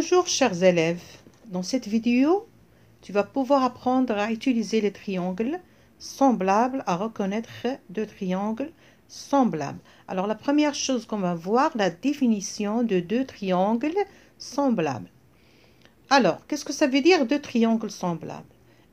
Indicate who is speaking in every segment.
Speaker 1: Bonjour chers élèves, dans cette vidéo, tu vas pouvoir apprendre à utiliser les triangles semblables, à reconnaître deux triangles semblables. Alors la première chose qu'on va voir, la définition de deux triangles semblables. Alors, qu'est-ce que ça veut dire deux triangles semblables?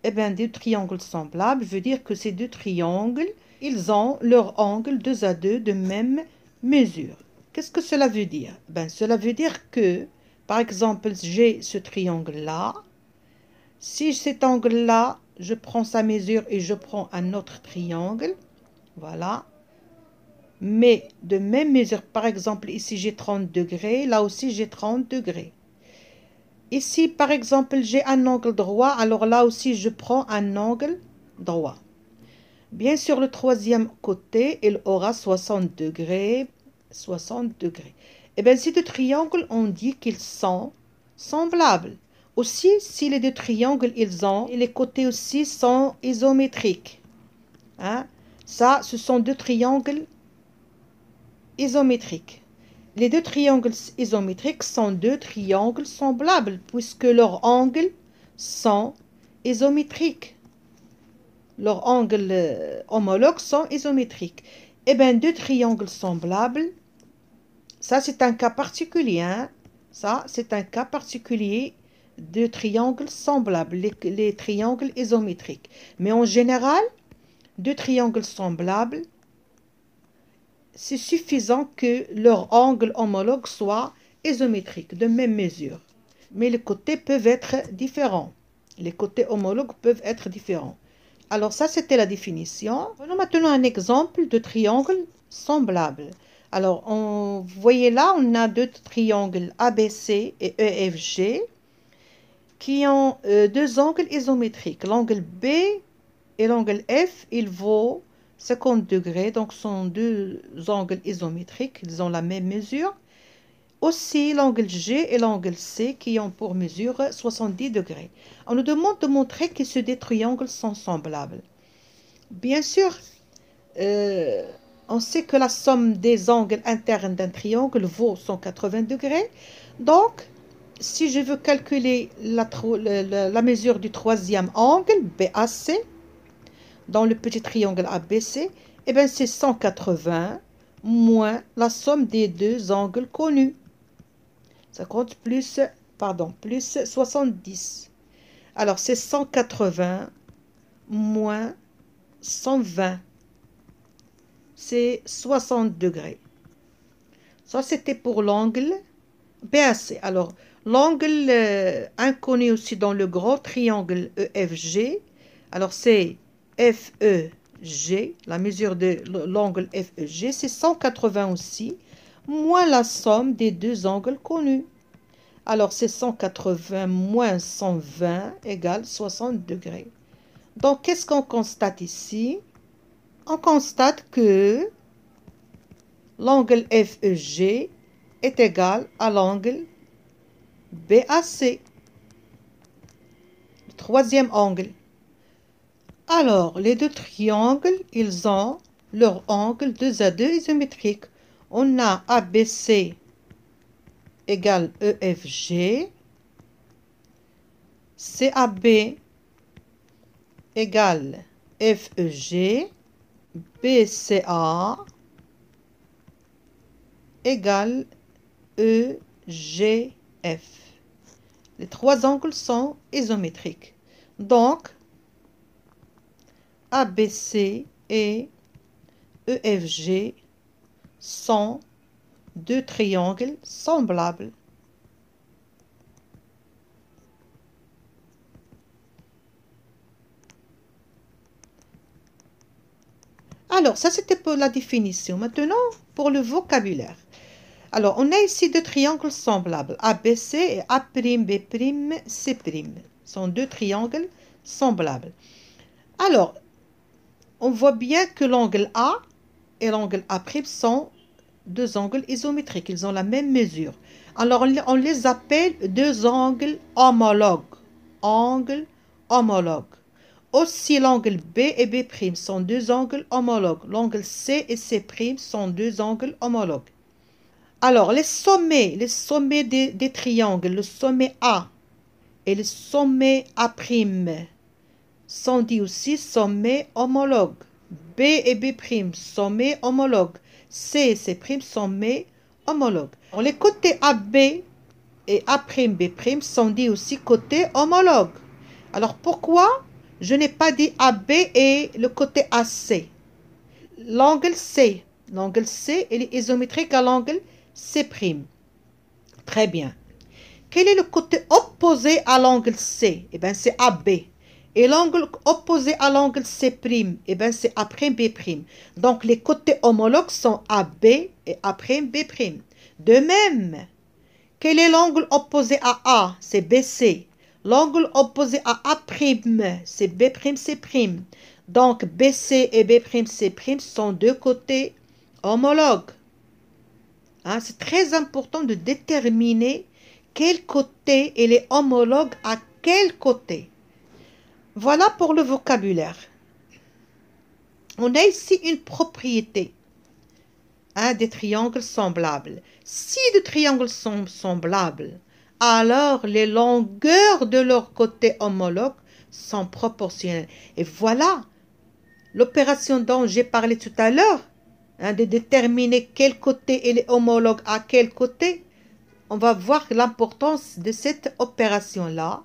Speaker 1: Eh bien, deux triangles semblables veut dire que ces deux triangles, ils ont leur angle 2 à 2 de même mesure. Qu'est-ce que cela veut dire? Ben, cela veut dire que, par exemple, j'ai ce triangle-là. Si cet angle-là, je prends sa mesure et je prends un autre triangle, voilà. Mais de même mesure, par exemple, ici j'ai 30 degrés, là aussi j'ai 30 degrés. Ici, par exemple, j'ai un angle droit, alors là aussi je prends un angle droit. Bien sûr, le troisième côté, il aura 60 degrés, 60 degrés. Et bien, ces deux triangles, on dit qu'ils sont semblables. Aussi, si les deux triangles, les côtés aussi sont isométriques. Hein? Ça, ce sont deux triangles isométriques. Les deux triangles isométriques sont deux triangles semblables, puisque leurs angles sont isométriques. Leurs angles homologues sont isométriques. Eh bien, deux triangles semblables, ça c'est un cas particulier. Hein? Ça, c'est un cas particulier de triangles semblables, les triangles isométriques. Mais en général, deux triangles semblables, c'est suffisant que leur angle homologue soit isométrique, de même mesure. Mais les côtés peuvent être différents. Les côtés homologues peuvent être différents. Alors ça, c'était la définition. Prenons maintenant un exemple de triangle semblable. Alors, vous voyez là, on a deux triangles ABC et EFG qui ont deux angles isométriques. L'angle B et l'angle F, il vaut 50 degrés, donc ce sont deux angles isométriques, ils ont la même mesure. Aussi l'angle G et l'angle C qui ont pour mesure 70 degrés. On nous demande de montrer que ces deux triangles sont semblables. Bien sûr, on sait que la somme des angles internes d'un triangle vaut 180 degrés. Donc, si je veux calculer la mesure du troisième angle, BAC, dans le petit triangle ABC, eh bien c'est 180 moins la somme des deux angles connus. 50 plus 70. Alors c'est 180 moins 120. C'est 60 degrés. Ça c'était pour l'angle BAC. Alors l'angle inconnu aussi dans le grand triangle EFG. Alors c'est FEG, la mesure de l'angle FEG, c'est 180 aussi, moins la somme des deux angles connus. Alors, c'est 180 moins 120 égale 60 degrés. Donc, qu'est-ce qu'on constate ici? On constate que l'angle FEG est égal à l'angle BAC, le troisième angle. Alors, les deux triangles, ils ont leur angle 2 à 2 isométrique. On a ABC égale EFG, CAB égale FEG, BCA égale EGF. Les trois angles sont isométriques. Donc, ABC et EFG sont deux triangles semblables. Alors, ça c'était pour la définition. Maintenant, pour le vocabulaire. Alors, on a ici deux triangles semblables, ABC et A'B'C'. Ce sont deux triangles semblables. Alors, on voit bien que l'angle A et l'angle A' sont deux angles isométriques. Ils ont la même mesure. Alors, on les appelle deux angles homologues. Angles homologues. Aussi, l'angle B et B' sont deux angles homologues. L'angle C et C' sont deux angles homologues. Alors, les sommets des triangles, le sommet A et le sommet A', sont dits aussi sommets homologues. B et B', sommets homologues. C et C', sommets homologues. Alors, les côtés AB et A'B' sont dits aussi côtés homologues. Alors, pourquoi je n'ai pas dit AB et le côté AC? L'angle C, il est isométrique à l'angle C'. Très bien. Quel est le côté opposé à l'angle C? Eh bien, c'est AB. Et l'angle opposé à l'angle C', eh bien, c'est A'B'. Donc, les côtés homologues sont AB et A'B'. De même, quel est l'angle opposé à A? C'est BC. L'angle opposé à A', c'est B'C'. Donc, BC et B'C' sont deux côtés homologues. Hein, c'est très important de déterminer quel côté il est homologue à quel côté. Voilà pour le vocabulaire. On a ici une propriété des triangles semblables. Si deux triangles sont semblables, alors les longueurs de leurs côtés homologues sont proportionnelles. Et voilà l'opération dont j'ai parlé tout à l'heure, de déterminer quel côté il est homologue à quel côté. On va voir l'importance de cette opération-là,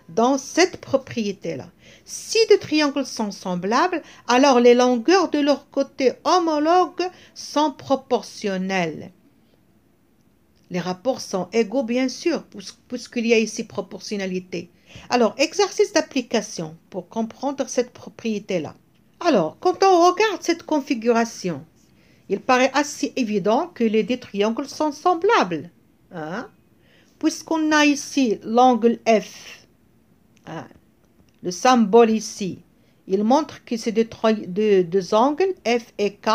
Speaker 1: dans cette propriété-là. Si deux triangles sont semblables, alors les longueurs de leurs côtés homologues sont proportionnelles. Les rapports sont égaux, bien sûr, puisqu'il y a ici proportionnalité. Alors, exercice d'application pour comprendre cette propriété-là. Alors, quand on regarde cette configuration, il paraît assez évident que les deux triangles sont semblables. Puisqu'on a ici l'angle F, le symbole ici, il montre que ces deux angles, F et K,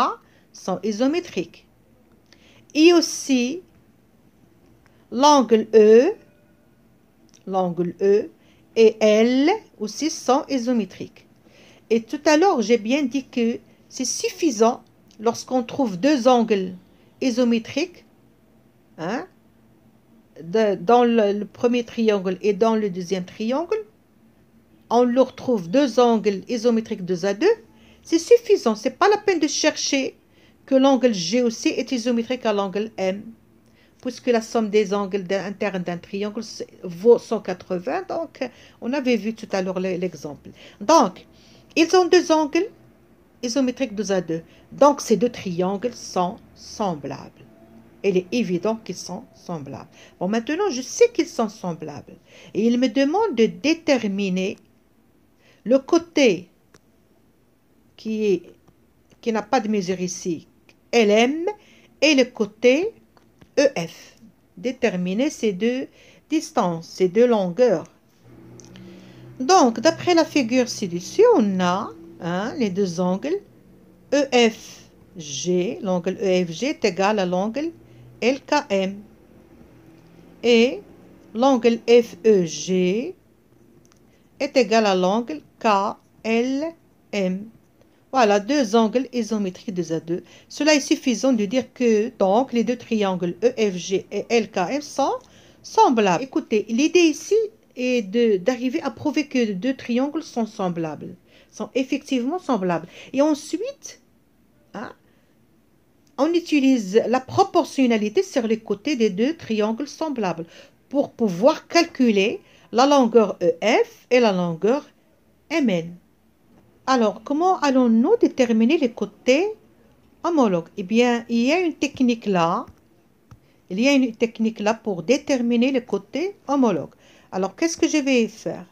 Speaker 1: sont isométriques. Et aussi, l'angle E et L aussi sont isométriques. Et tout à l'heure, j'ai bien dit que c'est suffisant lorsqu'on trouve deux angles isométriques, dans le premier triangle et dans le deuxième triangle, on leur trouve deux angles isométriques 2 à 2, c'est suffisant. Ce n'est pas la peine de chercher que l'angle G aussi est isométrique à l'angle M, puisque la somme des angles internes d'un triangle vaut 180. Donc, on avait vu tout à l'heure l'exemple. Donc, ils ont deux angles isométriques 2 à 2. Donc, ces deux triangles sont semblables. Il est évident qu'ils sont semblables. Bon, maintenant, je sais qu'ils sont semblables. Et il me demande de déterminer le côté qui n'a pas de mesure ici, LM, et le côté EF. Déterminer ces deux distances, ces deux longueurs. Donc, d'après la figure ci-dessus, on a les deux angles EFG. L'angle EFG est égal à l'angle LKM. Et l'angle FEG est égal à l'angle KLM. Voilà, deux angles isométriques 2 à 2. Cela est suffisant de dire que donc les deux triangles EFG et LKM sont semblables. Écoutez, l'idée ici est d'arriver à prouver que deux triangles sont semblables, sont effectivement semblables. Et ensuite, on utilise la proportionnalité sur les côtés des deux triangles semblables pour pouvoir calculer la longueur EF et la longueur MN. Alors, comment allons-nous déterminer les côtés homologues? Eh bien, il y a une technique là. Il y a une technique là pour déterminer les côtés homologues. Alors, qu'est-ce que je vais faire?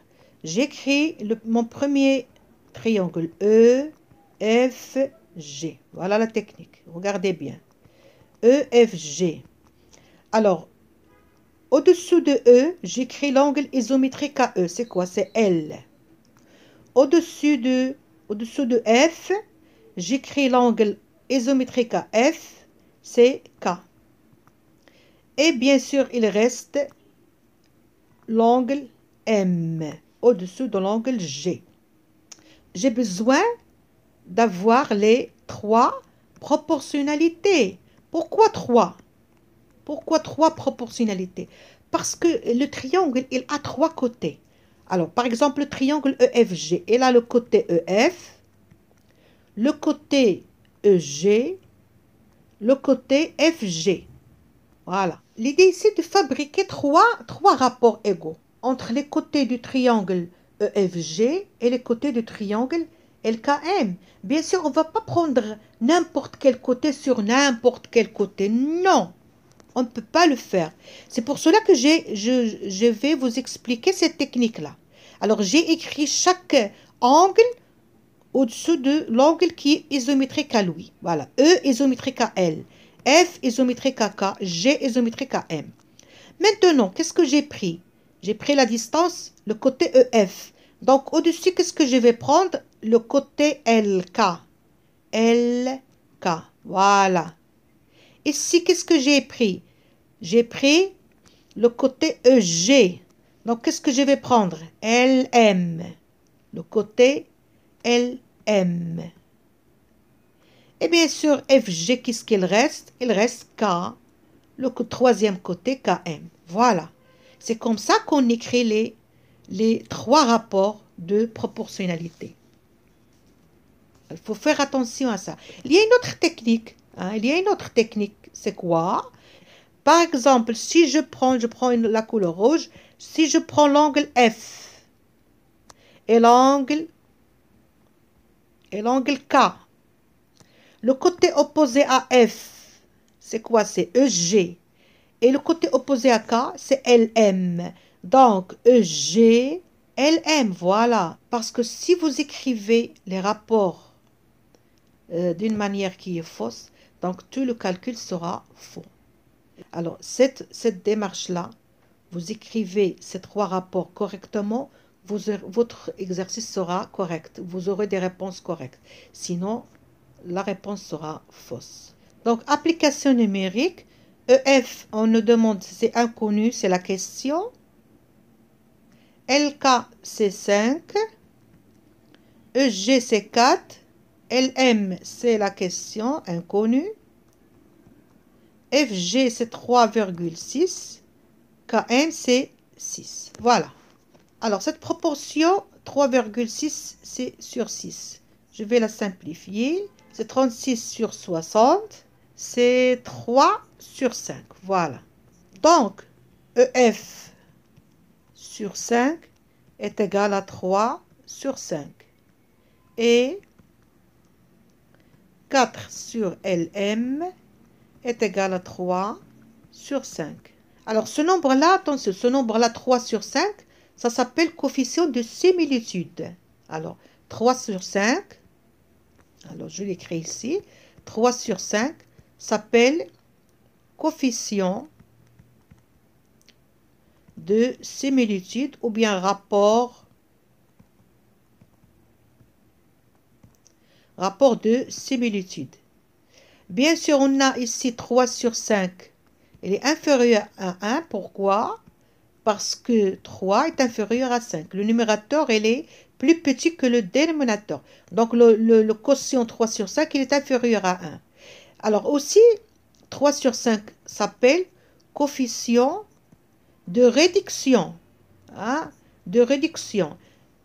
Speaker 1: J'écris mon premier triangle E, F, G. Voilà la technique. Regardez bien. E, F, G. Alors, au-dessous de E, j'écris l'angle isométrique à E. C'est quoi? C'est L. Au-dessous de F, j'écris l'angle isométrique à F, c'est K. Et bien sûr, il reste l'angle M au-dessous de l'angle G. J'ai besoin d'avoir les trois proportionnalités. Pourquoi 3? Pourquoi trois proportionnalités? Parce que le triangle, il a trois côtés. Alors, par exemple, le triangle EFG, il a le côté EF, le côté EG, le côté FG. Voilà. L'idée ici est de fabriquer trois rapports égaux entre les côtés du triangle EFG et les côtés du triangle LKM. Bien sûr, on ne va pas prendre n'importe quel côté sur n'importe quel côté. Non, on ne peut pas le faire. C'est pour cela que je vais vous expliquer cette technique-là. Alors, j'ai écrit chaque angle au-dessous de l'angle qui est isométrique à lui. Voilà, E isométrique à L, F isométrique à K, G isométrique à M. Maintenant, qu'est-ce que j'ai pris? J'ai pris la distance, le côté EF. Donc, au-dessus, qu'est-ce que je vais prendre? Le côté LK. LK. Voilà. Ici, qu'est-ce que j'ai pris? J'ai pris le côté EG. Donc, qu'est-ce que je vais prendre? LM. Le côté LM. Et bien sûr, FG, qu'est-ce qu'il reste? Il reste K, le troisième côté KM. Voilà. C'est comme ça qu'on écrit les trois rapports de proportionnalité. Il faut faire attention à ça. Il y a une autre technique. Il y a une autre technique. C'est quoi? Par exemple, si je prends la couleur rouge, si je prends l'angle F et l'angle K, le côté opposé à F, c'est quoi? C'est EG. Et le côté opposé à K, c'est LM. Donc, EG, LM, voilà. Parce que si vous écrivez les rapports d'une manière qui est fausse, donc tout le calcul sera faux. Alors, cette démarche-là, vous écrivez ces trois rapports correctement, votre exercice sera correct. Vous aurez des réponses correctes. Sinon, la réponse sera fausse. Donc, application numérique. EF, on nous demande, c'est inconnu, c'est la question. LK, c'est 5. EG, c'est 4. LM, c'est la question, inconnue. FG, c'est 3,6. KM, c'est 6. Voilà. Alors, cette proportion, 3,6, c'est sur 6. Je vais la simplifier. C'est 36 sur 60. C'est 3 sur 5. Voilà. Donc, EF sur 5 est égal à 3 sur 5. Et 4 sur LM est égal à 3 sur 5. Alors, ce nombre-là, attention, ce nombre-là, 3 sur 5, ça s'appelle coefficient de similitude. Alors, 3 sur 5, alors je l'écris ici, 3 sur 5 s'appelle coefficient de similitude ou bien rapport de similitude. Bien sûr, on a ici 3 sur 5. Il est inférieur à 1. Pourquoi? Parce que 3 est inférieur à 5. Le numérateur, il est plus petit que le dénominateur. Donc, le quotient 3 sur 5, il est inférieur à 1. Alors aussi, 3 sur 5 s'appelle coefficient de réduction. De réduction.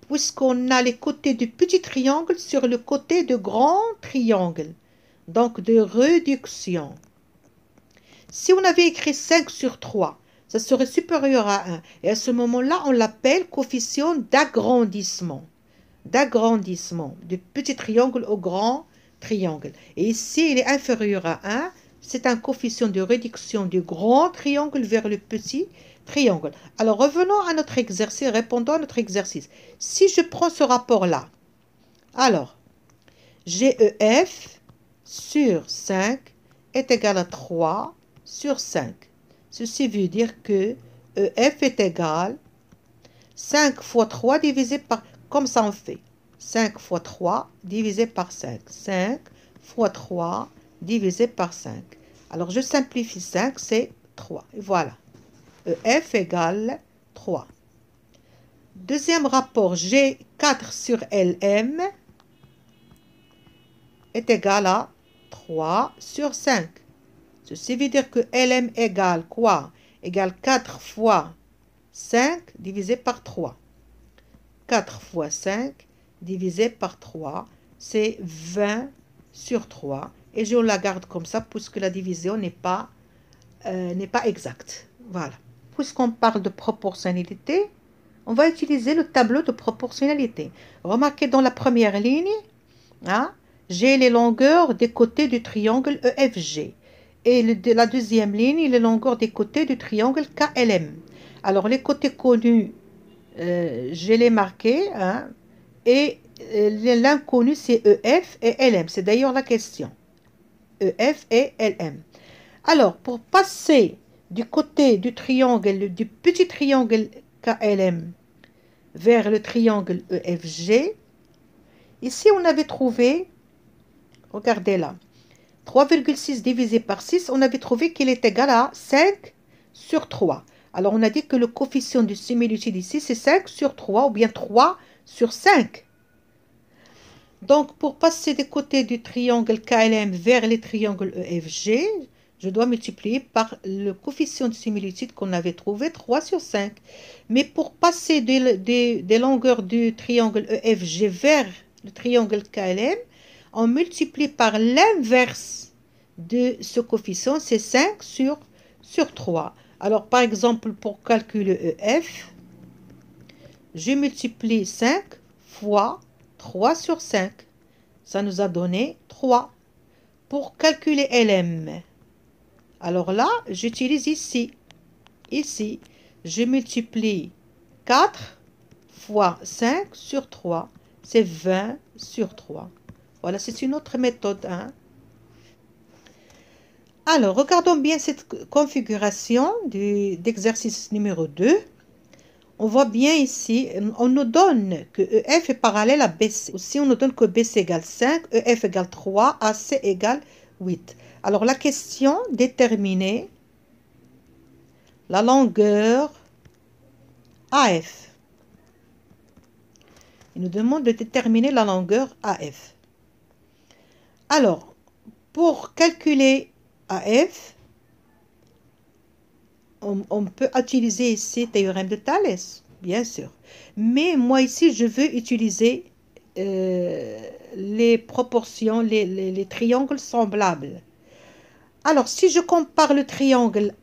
Speaker 1: Puisqu'on a les côtés du petit triangle sur le côté du grand triangle. Donc, de réduction. Si on avait écrit 5 sur 3, ça serait supérieur à 1. Et à ce moment-là, on l'appelle coefficient d'agrandissement. D'agrandissement, du petit triangle au grand triangle. Et ici, il est inférieur à 1. C'est un coefficient de réduction du grand triangle vers le petit triangle. Alors, revenons à notre exercice, répondons à notre exercice. Si je prends ce rapport-là, alors, GEF sur 5 est égal à 3 sur 5. Ceci veut dire que EF est égal 5 fois 3 divisé par... Comme ça on fait. 5 fois 3 divisé par 5. 5 fois 3 divisé par 5. Alors je simplifie 5, c'est 3. Et voilà. EF égale 3. Deuxième rapport, G4 sur LM est égal à 3 sur 5. Ceci veut dire que LM égale quoi? Égale 4 fois 5 divisé par 3. 4 fois 5 divisé par 3, c'est 20 sur 3. Et je la garde comme ça, puisque la division n'est pas exacte. Voilà. Puisqu'on parle de proportionnalité, on va utiliser le tableau de proportionnalité. Remarquez dans la première ligne, hein, j'ai les longueurs des côtés du triangle EFG. Et la deuxième ligne, les longueurs des côtés du triangle KLM. Alors, les côtés connus, je les marqués, hein, et l'inconnu, c'est EF et LM. C'est d'ailleurs la question. EF et LM. Alors, pour passer du côté du triangle, du petit triangle KLM vers le triangle EFG, ici, on avait trouvé, regardez là, 3,6 divisé par 6, on avait trouvé qu'il est égal à 5 sur 3. Alors, on a dit que le coefficient de similitude ici, c'est 5 sur 3 ou bien 3 sur 5. Donc, pour passer des côtés du triangle KLM vers les triangles EFG, je dois multiplier par le coefficient de similitude qu'on avait trouvé, 3 sur 5. Mais pour passer des longueurs du triangle EFG vers le triangle KLM, on multiplie par l'inverse de ce coefficient, c'est 5 sur 3. Alors, par exemple, pour calculer EF, je multiplie 5 fois 3 sur 5. Ça nous a donné 3. Pour calculer LM, alors là, j'utilise ici, je multiplie 4 fois 5 sur 3. C'est 20 sur 3. Voilà, c'est une autre méthode. Hein. Alors, regardons bien cette configuration d'exercice numéro 2. On voit bien ici, on nous donne que EF est parallèle à BC. Aussi, on nous donne que BC égale 5, EF égale 3, AC égale 8. Alors, la question, déterminer la longueur AF. Il nous demande de déterminer la longueur AF. Alors, pour calculer AF, on peut utiliser ici le théorème de Thalès, bien sûr. Mais moi ici, je veux utiliser les proportions, les triangles semblables. Alors, si je compare le triangle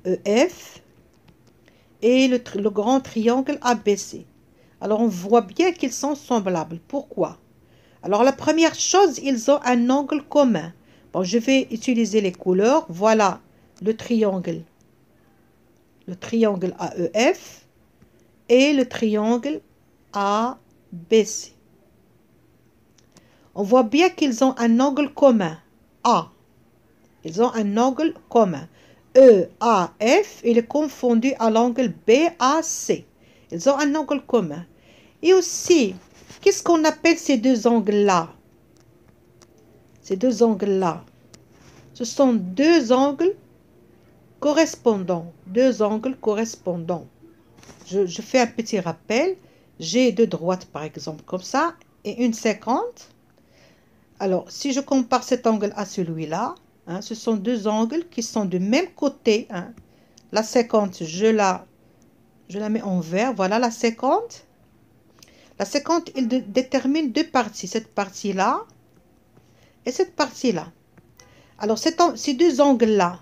Speaker 1: AEF et le grand triangle ABC, alors on voit bien qu'ils sont semblables. Pourquoi? Alors, la première chose, ils ont un angle commun. Bon, je vais utiliser les couleurs. Voilà le triangle AEF et le triangle ABC. On voit bien qu'ils ont un angle commun, A. Ils ont un angle commun. EAF, il est confondu à l'angle BAC. Ils ont un angle commun. Et aussi, qu'est-ce qu'on appelle ces deux angles-là? Ces deux angles-là, ce sont deux angles correspondants. Deux angles correspondants. Je fais un petit rappel. J'ai deux droites, par exemple, comme ça, et une 50. Alors, si je compare cet angle à celui-là, hein, ce sont deux angles qui sont du même côté. Hein. La 50, je la mets en vert. Voilà la 50. La 50, il détermine deux parties. Cette partie-là et cette partie-là. Alors, ces deux angles-là,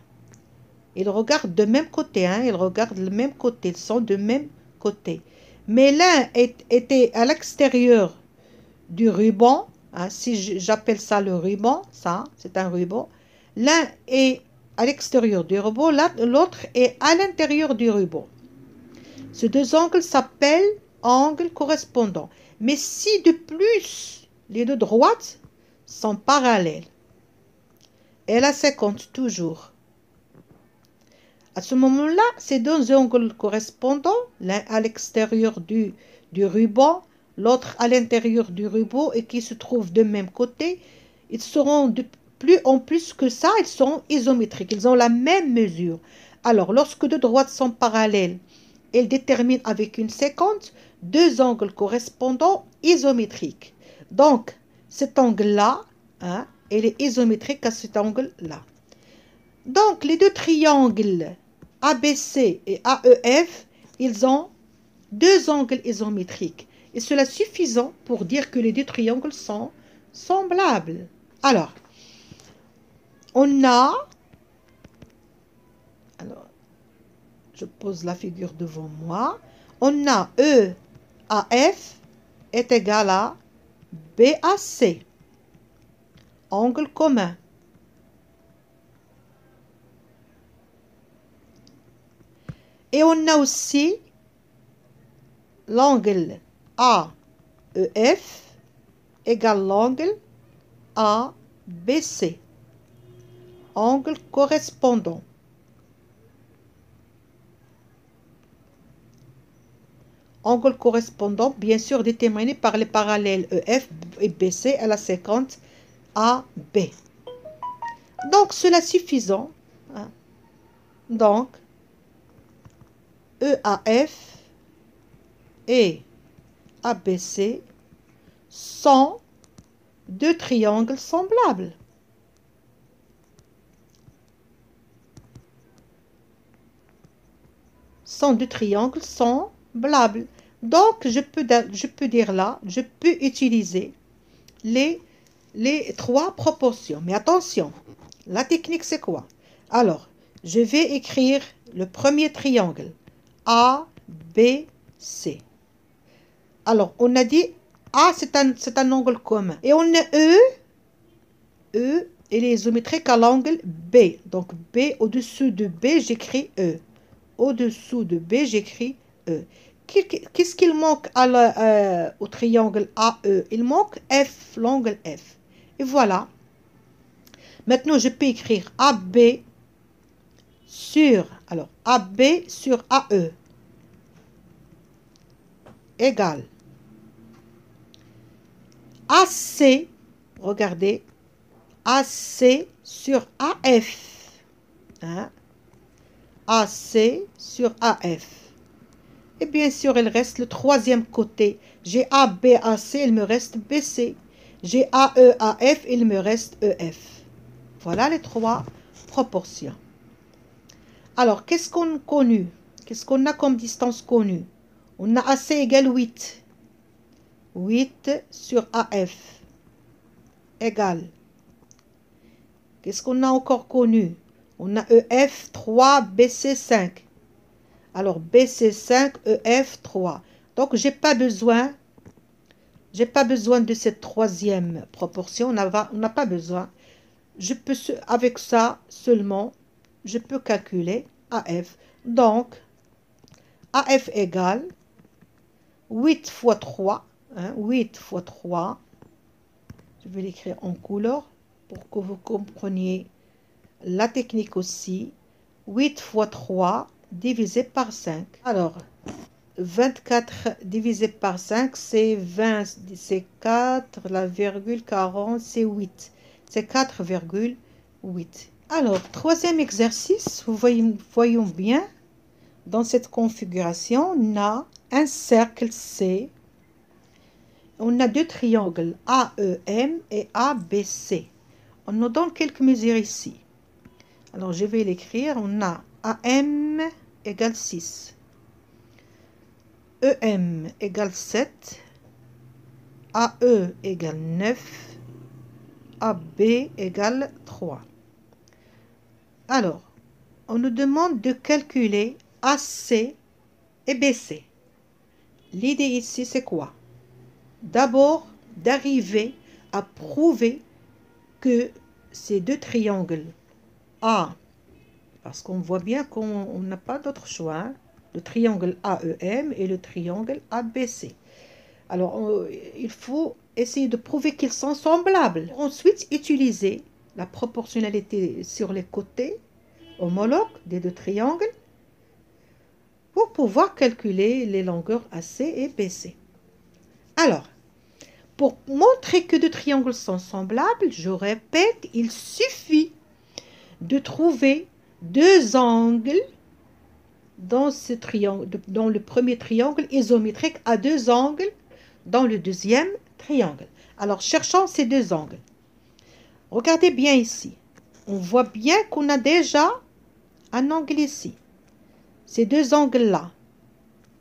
Speaker 1: ils regardent de même côté. Hein, ils regardent le même côté. Ils sont de même côté. Mais l'un était à l'extérieur du ruban. Hein, si j'appelle ça le ruban, ça, c'est un ruban. L'un est à l'extérieur du ruban, l'autre est à l'intérieur du ruban. Ces deux angles s'appellent angles correspondants. Mais si de plus, les deux droites sont parallèles, et la 50 toujours. À ce moment-là, ces deux angles correspondants, l'un à l'extérieur du ruban, l'autre à l'intérieur du ruban et qui se trouvent de même côté, ils seront en plus que ça, ils seront isométriques. Ils ont la même mesure. Alors, lorsque deux droites sont parallèles, elles déterminent avec une 50 deux angles correspondants isométriques. Donc, cet angle-là, hein, il est isométrique à cet angle-là. Donc, les deux triangles ABC et AEF, ils ont deux angles isométriques. Et cela suffisant pour dire que les deux triangles sont semblables. Alors, on a... Alors, je pose la figure devant moi. On a EAF est égal à BAC. Angle commun. Et on a aussi l'angle AEF égale l'angle ABC. Angle correspondant. Angle correspondant, bien sûr, déterminé par les parallèles EF et BC à la séquence AB. Donc, cela suffisant. Hein. Donc, EAF et ABC sont deux triangles semblables. Sont deux triangles semblables. Donc, je peux dire là, je peux utiliser les trois proportions. Mais attention, la technique c'est quoi? Alors, je vais écrire le premier triangle. A, B, C. Alors, on a dit A, c'est un angle commun. Et on a E, il est isométrique à l'angle B. Donc, B, au-dessous de B, j'écris E. Au-dessous de B, j'écris E. Qu'est-ce qu'il manque au triangle AE? Il manque F, l'angle F. Et voilà. Maintenant, je peux écrire AB sur, alors, AB sur AE égale AC, regardez, AC sur AF. Hein? AC sur AF. Et bien sûr, il reste le troisième côté. J'ai ABAC, il me reste BC. J'ai AEAF, il me reste EF. Voilà les trois proportions. Alors, qu'est-ce qu'on a connu? Qu'est-ce qu'on a comme distance connue? On a AC égale 8. 8 sur AF égale. Qu'est-ce qu'on a encore connu? On a EF 3, BC 5. Alors, BC 5, EF 3. Donc, j'ai pas besoin de cette troisième proportion. On n'a pas besoin. Je peux, avec ça seulement, je peux calculer AF. Donc, AF égale 8 fois 3. Hein, 8 fois 3. Je vais l'écrire en couleur pour que vous compreniez la technique aussi. 8 fois 3 divisé par 5. Alors, 24 divisé par 5, c'est 20, c'est 4, la virgule 40, c'est 8. C'est 4,8. Alors, troisième exercice, voyons bien, dans cette configuration, on a un cercle C. On a deux triangles AEM et ABC. On nous donne quelques mesures ici. Alors, je vais l'écrire. On a AM égale 6. EM égale 7. AE égale 9. AB égale 3. Alors, on nous demande de calculer AC et BC. L'idée ici, c'est quoi? D'abord, d'arriver à prouver que ces deux triangles A, parce qu'on voit bien qu'on n'a pas d'autre choix, hein, le triangle AEM et le triangle ABC. Alors, il faut essayer de prouver qu'ils sont semblables. Ensuite, utiliser la proportionnalité sur les côtés homologues des deux triangles pour pouvoir calculer les longueurs AC et BC. Alors, pour montrer que deux triangles sont semblables, je répète, il suffit de trouver deux angles dans ce triangle, dans le premier triangle isométrique à deux angles dans le deuxième triangle. Alors, cherchons ces deux angles. Regardez bien ici. on voit bien qu'on a déjà un angle ici. Ces deux angles-là,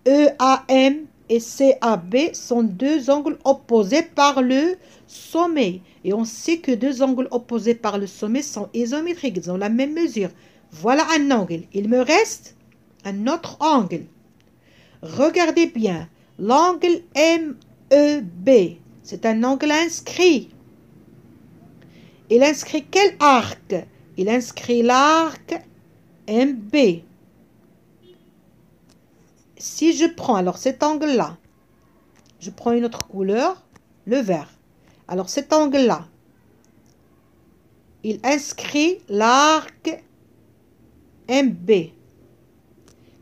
Speaker 1: EAM et CAB, sont deux angles opposés par le sommet. Et on sait que deux angles opposés par le sommet sont isométriques, ils ont la même mesure. Voilà un angle. Il me reste un autre angle. Regardez bien, l'angle MEB, c'est un angle inscrit. Il inscrit quel arc? Il inscrit l'arc MB. Si je prends alors cet angle-là, je prends une autre couleur, le vert. Alors cet angle-là, il inscrit l'arc MB.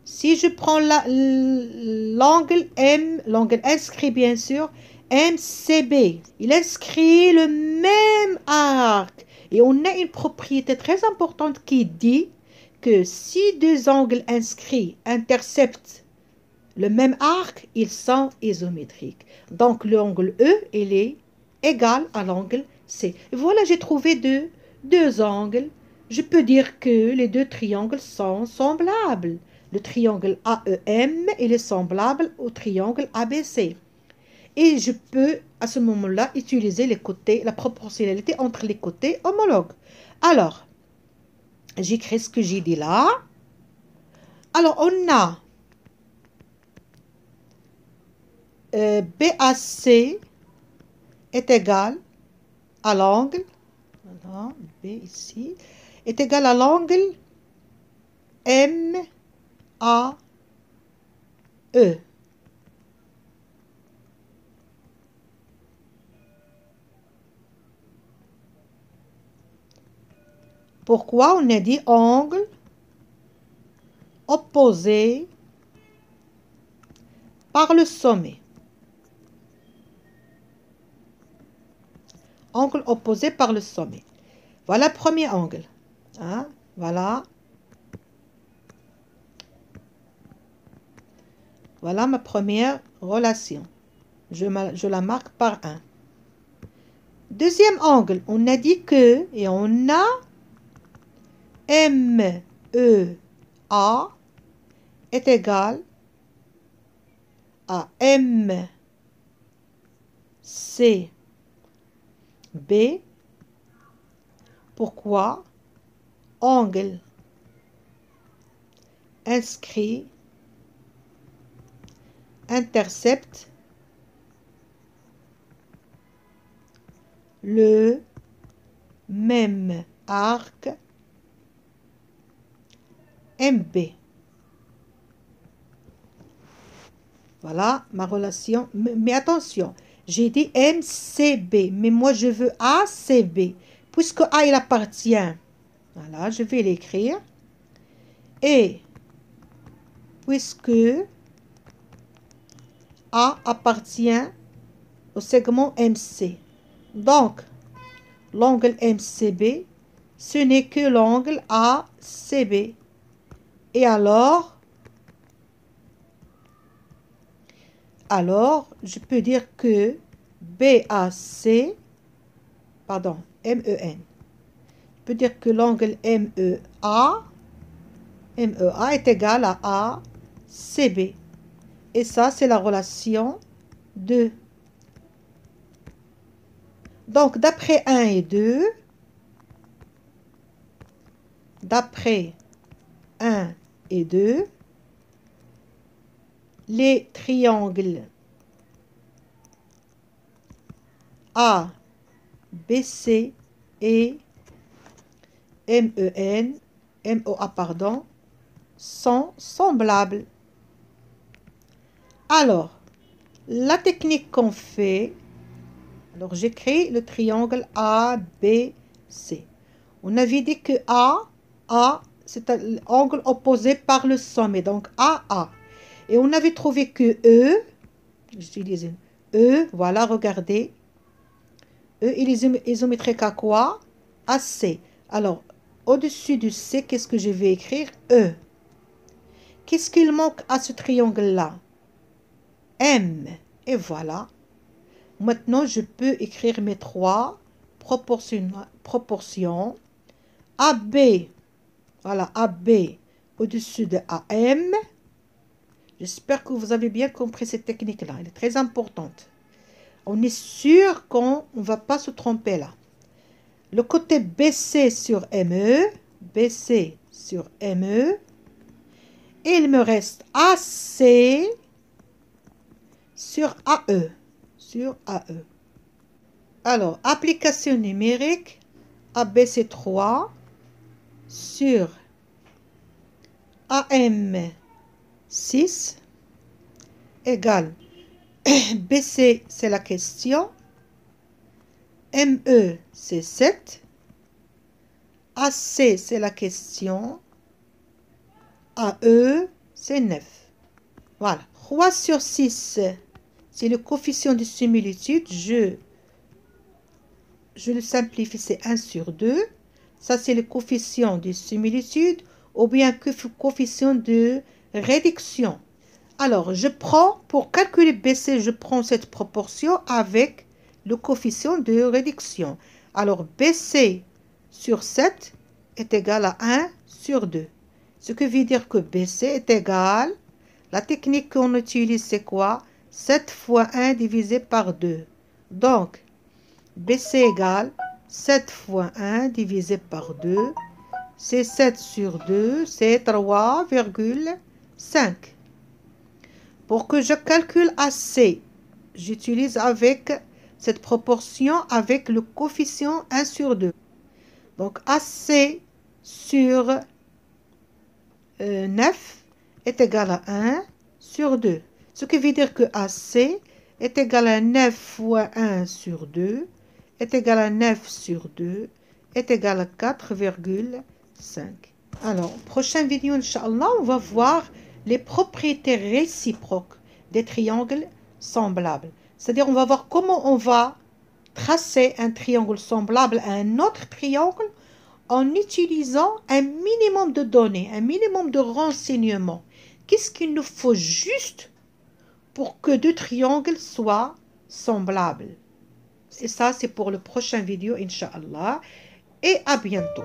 Speaker 1: Si je prends l'angle M, l'angle inscrit bien sûr, MCB, il inscrit le même arc. Et on a une propriété très importante qui dit que si deux angles inscrits interceptent le même arc, ils sont isométriques. Donc l'angle E, il est égal à l'angle C. Et voilà, j'ai trouvé deux angles. Je peux dire que les deux triangles sont semblables. Le triangle AEM, il est semblable au triangle ABC. Et je peux, à ce moment-là, utiliser les côtés, la proportionnalité entre les côtés homologues. Alors, j'écris ce que j'ai dit là. Alors, on a BAC est égal à l'angle, voilà, B ici, est égal à l'angle MAE. Pourquoi on a dit angle opposé par le sommet? Angle opposé par le sommet. Voilà le premier angle. Hein? Voilà. Voilà ma première relation. Je la marque par 1. Deuxième angle, on a dit que, et on a MEA est égal à MCB. Pourquoi? Angle inscrit intercepte le même arc MB. Voilà ma relation. Mais attention, j'ai dit MCB, mais moi je veux ACB. Puisque A il appartient, voilà, je vais l'écrire. Et puisque A appartient au segment MC. Donc, l'angle MCB, ce n'est que l'angle ACB. Et alors, je peux dire que BAC, pardon, MEN. Je peux dire que l'angle MEA est égal à ACB. Et ça, c'est la relation 2. Donc, d'après 1 et 2, d'après 1 et 2, les triangles ABC et MEA, pardon, sont semblables. Alors, la technique qu'on fait, alors j'écris le triangle ABC. On avait dit que A, c'est un angle opposé par le sommet, donc AA. Et on avait trouvé que E, j'utilise E, voilà, regardez. E, il est isométrique à quoi? À C. Alors, au-dessus du C, qu'est-ce que je vais écrire? E. Qu'est-ce qu'il manque à ce triangle-là? M. Et voilà. Maintenant, je peux écrire mes trois proportions AB, voilà, AB au-dessus de AM. J'espère que vous avez bien compris cette technique-là. Elle est très importante. On est sûr qu'on ne va pas se tromper là. Le côté BC sur ME, BC sur ME. Et il me reste AC sur AE, sur AE. Alors, application numérique, ABC3 sur AM6 égale BC, c'est la question, ME, c'est 7, AC, c'est la question, AE, c'est 9. Voilà. 3 sur 6, c'est le coefficient de similitude. Je le simplifie, c'est 1 sur 2. Ça, c'est le coefficient de similitude ou bien coefficient de réduction. Alors, je prends, pour calculer BC, je prends cette proportion avec le coefficient de réduction. Alors, BC sur 7 est égal à 1 sur 2. Ce qui veut dire que BC est égal, la technique qu'on utilise, c'est quoi? 7 fois 1 divisé par 2. Donc, BC égale 7 fois 1 divisé par 2. C'est 7 sur 2, c'est 3,5. Pour que je calcule AC, j'utilise avec cette proportion avec le coefficient 1 sur 2. Donc AC sur 9 est égal à 1 sur 2. Ce qui veut dire que AC est égal à 9 fois 1 sur 2 est égal à 9 sur 2 est égal à 4,5. Alors, prochaine vidéo, Inch'Allah, on va voir les propriétés réciproques des triangles semblables. C'est-à-dire, on va voir comment on va tracer un triangle semblable à un autre triangle en utilisant un minimum de données, un minimum de renseignements. Qu'est-ce qu'il nous faut juste pour que deux triangles soient semblables? Et ça, c'est pour le prochain vidéo, Inch'Allah. Et à bientôt.